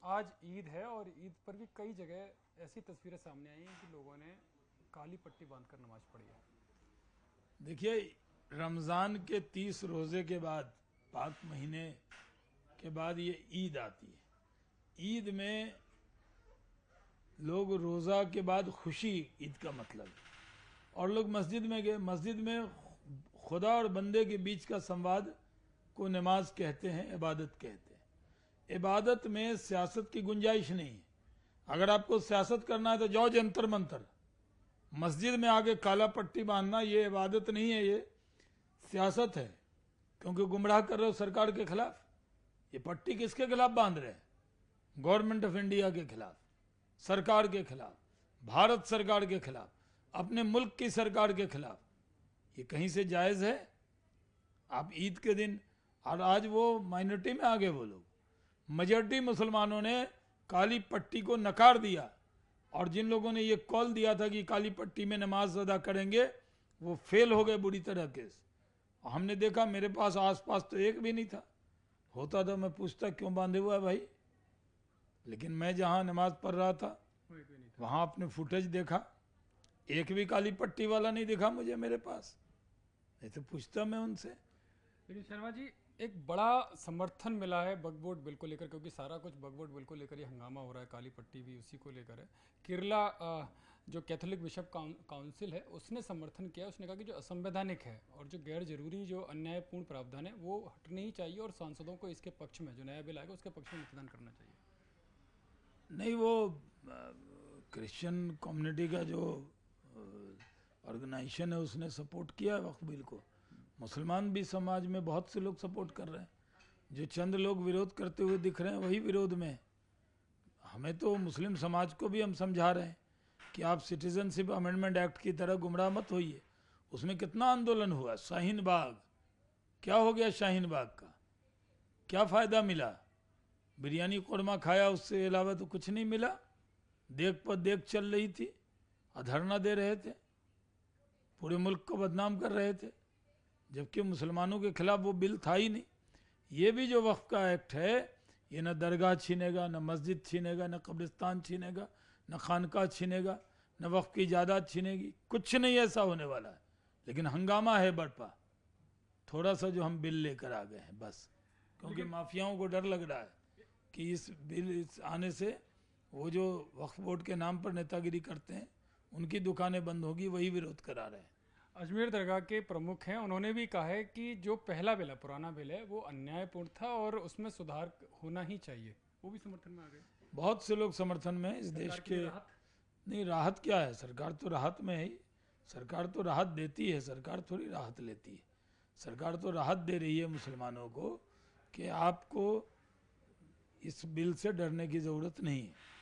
आज ईद है और ईद पर भी कई जगह ऐसी तस्वीरें सामने आई हैं कि लोगों ने काली पट्टी बांधकर नमाज पढ़ी है। देखिए, रमज़ान के 30 रोज़े के बाद, पाक महीने के बाद ये ईद आती है। ईद में लोग रोज़ा के बाद खुशी, ईद का मतलब है। और लोग मस्जिद में गए, मस्जिद में खुदा और बंदे के बीच का संवाद को नमाज कहते हैं, इबादत कहते हैं। इबादत में सियासत की गुंजाइश नहीं है। अगर आपको सियासत करना है तो जाओ जंतर मंतर। मस्जिद में आके काला पट्टी बांधना ये इबादत नहीं है, ये सियासत है। क्योंकि गुमराह कर रहे हो सरकार के खिलाफ। ये पट्टी किसके खिलाफ बांध रहे हैं? गवर्नमेंट ऑफ इंडिया के खिलाफ, सरकार के खिलाफ, भारत सरकार के खिलाफ, अपने मुल्क की सरकार के खिलाफ। ये कहीं से जायज है? आप ईद के दिन, और आज वो माइनॉरिटी में आ गए वो लोग। मेजॉरिटी मुसलमानों ने काली पट्टी को नकार दिया, और जिन लोगों ने ये कॉल दिया था कि काली पट्टी में नमाज अदा करेंगे, वो फेल हो गए बुरी तरह के। हमने देखा, मेरे पास आसपास तो एक भी नहीं था। होता तो मैं पूछता क्यों बांधे हुआ है भाई, लेकिन मैं जहां नमाज पढ़ रहा था वहां अपने फुटेज देखा, एक भी काली पट्टी वाला नहीं दिखा मुझे मेरे पास। नहीं तो पूछता मैं उनसे। लेकिन शर्मा जी, एक बड़ा समर्थन मिला है वक्फ बोर्ड बिल को लेकर, क्योंकि सारा कुछ वक्फ बोर्ड बिल को लेकर ये हंगामा हो रहा है, काली पट्टी भी उसी को लेकर है। केरला जो कैथोलिक बिशप काउंसिल है उसने समर्थन किया। उसने कहा कि जो असंवैधानिक है और जो गैर जरूरी, जो अन्यायपूर्ण प्रावधान है वो हटने ही चाहिए, और सांसदों को इसके पक्ष में, जो नया बिल आएगा उसके पक्ष में मतदान करना चाहिए। नहीं, वो क्रिश्चियन कम्युनिटी का जो ऑर्गेनाइजेशन है उसने सपोर्ट किया वक्फ बिल को। मुसलमान भी समाज में बहुत से लोग सपोर्ट कर रहे हैं। जो चंद लोग विरोध करते हुए दिख रहे हैं वही विरोध में है। हमें तो मुस्लिम समाज को भी हम समझा रहे हैं कि आप सिटीजनशिप अमेंडमेंट एक्ट की तरह गुमराह मत होइए। उसमें कितना आंदोलन हुआ। शाहीन बाग, क्या हो गया शाहीन बाग का? क्या फ़ायदा मिला? बिरयानी कौरमा खाया, उससे अलावा तो कुछ नहीं मिला। देख पर देख चल रही थी, धरना दे रहे थे, पूरे मुल्क को बदनाम कर रहे थे, जबकि मुसलमानों के खिलाफ वो बिल था ही नहीं। ये भी जो वक्फ का एक्ट है, ये न दरगाह छीनेगा, न मस्जिद छीनेगा, न कब्रिस्तान छीनेगा, न खानका छीनेगा, न वक्फ की जायदाद छीनेगी। कुछ नहीं ऐसा होने वाला है। लेकिन हंगामा है बर्पा, थोड़ा सा जो हम बिल लेकर आ गए हैं बस। क्योंकि माफियाओं को डर लग रहा है कि इस बिल आने से वो जो वक्फ बोर्ड के नाम पर नेतागिरी करते हैं उनकी दुकानें बंद होगी, वही विरोध करा रहे हैं। अजमेर दरगाह के प्रमुख हैं, उन्होंने भी कहा है कि जो पहला बिल है, पुराना बिल है, वो अन्यायपूर्ण था और उसमें सुधार होना ही चाहिए। वो भी समर्थन में आ गए। बहुत से लोग समर्थन में इस देश के। नहीं, राहत क्या है? सरकार तो राहत में है ही। सरकार तो राहत देती है, सरकार थोड़ी राहत लेती है। सरकार तो राहत दे रही है मुसलमानों को कि आपको इस बिल से डरने की ज़रूरत नहीं है।